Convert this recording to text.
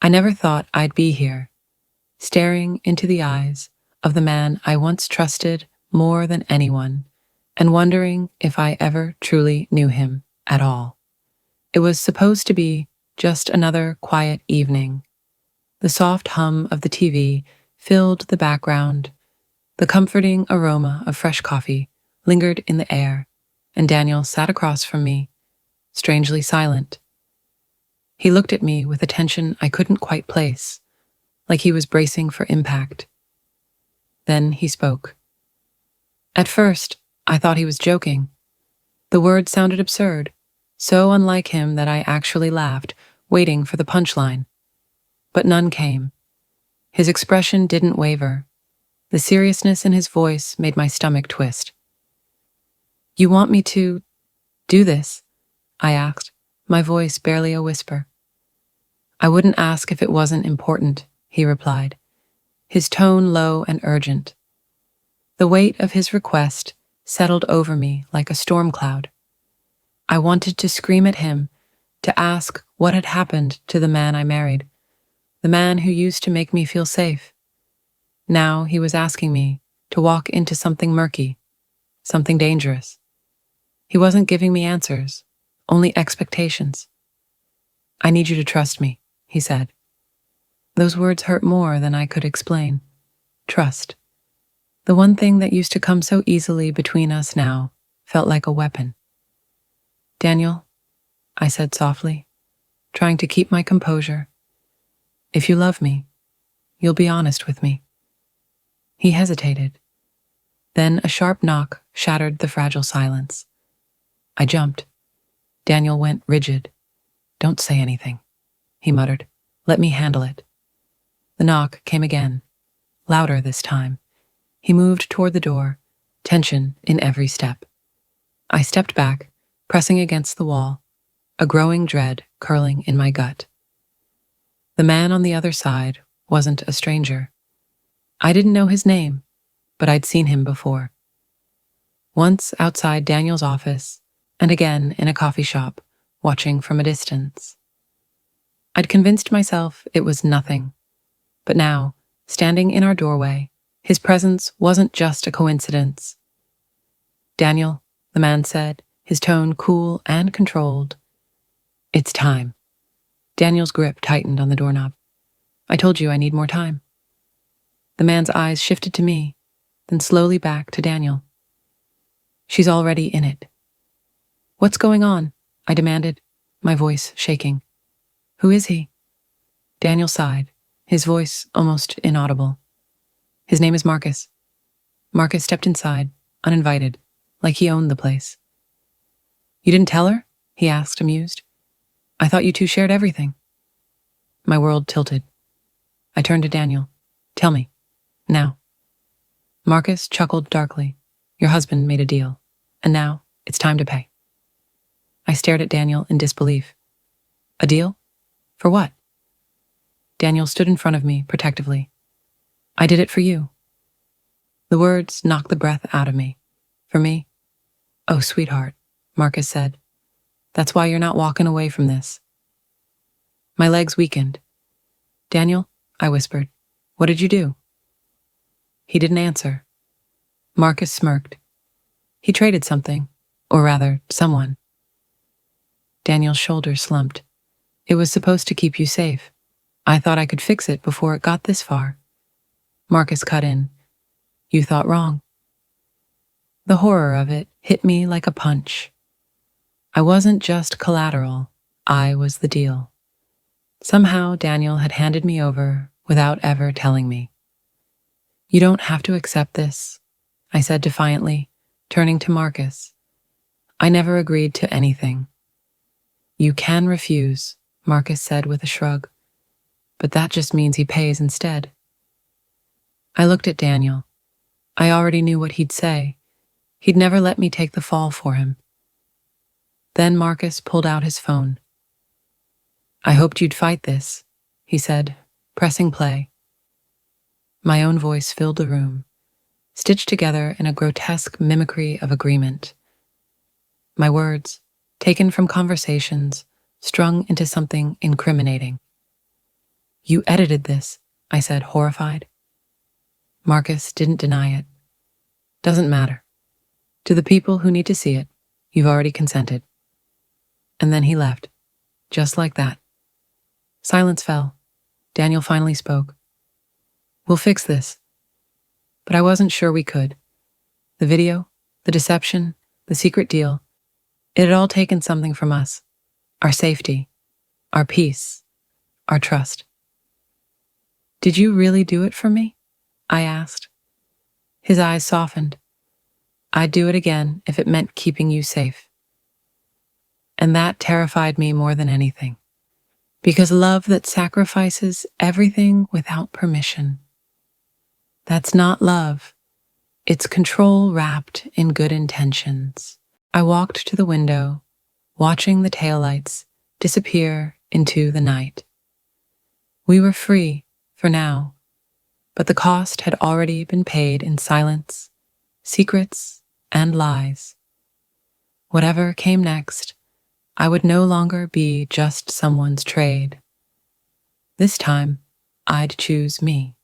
I never thought I'd be here, staring into the eyes of the man I once trusted more than anyone, and wondering if I ever truly knew him at all. It was supposed to be just another quiet evening. The soft hum of the TV filled the background. The comforting aroma of fresh coffee lingered in the air, and Daniel sat across from me, strangely silent. He looked at me with attention I couldn't quite place, like he was bracing for impact. Then he spoke. At first, I thought he was joking. The words sounded absurd, so unlike him that I actually laughed, waiting for the punchline. But none came. His expression didn't waver. The seriousness in his voice made my stomach twist. "You want me to do this?" I asked, my voice barely a whisper. "I wouldn't ask if it wasn't important," he replied, his tone low and urgent. The weight of his request settled over me like a storm cloud. I wanted to scream at him, to ask what had happened to the man I married, the man who used to make me feel safe. Now he was asking me to walk into something murky, something dangerous. He wasn't giving me answers, only expectations. "I need you to trust me," he said. Those words hurt more than I could explain. Trust. The one thing that used to come so easily between us now felt like a weapon. "Daniel," I said softly, trying to keep my composure, "if you love me, you'll be honest with me." He hesitated. Then a sharp knock shattered the fragile silence. I jumped. Daniel went rigid. "Don't say anything," he muttered. "Let me handle it." The knock came again, louder this time. He moved toward the door, tension in every step. I stepped back, pressing against the wall, a growing dread curling in my gut. The man on the other side wasn't a stranger. I didn't know his name, but I'd seen him before. Once outside Daniel's office, and again in a coffee shop, watching from a distance. I'd convinced myself it was nothing, but now, standing in our doorway, his presence wasn't just a coincidence. "Daniel," the man said, his tone cool and controlled. "It's time." Daniel's grip tightened on the doorknob. "I told you I need more time." The man's eyes shifted to me, then slowly back to Daniel. "She's already in it." "What's going on?" I demanded, my voice shaking. "Who is he?" Daniel sighed, his voice almost inaudible. "His name is Marcus." Marcus stepped inside, uninvited, like he owned the place. "You didn't tell her?" he asked, amused. "I thought you two shared everything." My world tilted. I turned to Daniel. "Tell me. Now." Marcus chuckled darkly. "Your husband made a deal, and now it's time to pay." I stared at Daniel in disbelief. "A deal? For what?" Daniel stood in front of me protectively. "I did it for you." The words knocked the breath out of me. "For me?" "Oh, sweetheart," Marcus said. "That's why you're not walking away from this." My legs weakened. "Daniel," I whispered, "what did you do?" He didn't answer. Marcus smirked. He traded something, or rather, someone. Daniel's shoulders slumped. "It was supposed to keep you safe. I thought I could fix it before it got this far." Marcus cut in. "You thought wrong." The horror of it hit me like a punch. I wasn't just collateral, I was the deal. Somehow Daniel had handed me over without ever telling me. "You don't have to accept this," I said defiantly, turning to Marcus. "I never agreed to anything." "You can refuse," Marcus said with a shrug, "but that just means he pays instead." I looked at Daniel. I already knew what he'd say. He'd never let me take the fall for him. Then Marcus pulled out his phone. "I hoped you'd fight this," he said, pressing play. My own voice filled the room, stitched together in a grotesque mimicry of agreement. My words, taken from conversations, strung into something incriminating. You edited this, I said, horrified. Marcus didn't deny it. Doesn't matter. To the people who need to see it, you've already consented. And then he left, just like that. Silence fell. Daniel finally spoke. We'll fix this. But I wasn't sure we could. The video, the deception, the secret deal, it had all taken something from us. Our safety, our peace, our trust. Did you really do it for me? I asked. His eyes softened. I'd do it again if it meant keeping you safe. And that terrified me more than anything. Because love that sacrifices everything without permission. That's not love. It's control wrapped in good intentions. I walked to the window, watching the taillights disappear into the night. We were free for now, but the cost had already been paid in silence, secrets, and lies. Whatever came next, I would no longer be just someone's trade. This time, I'd choose me.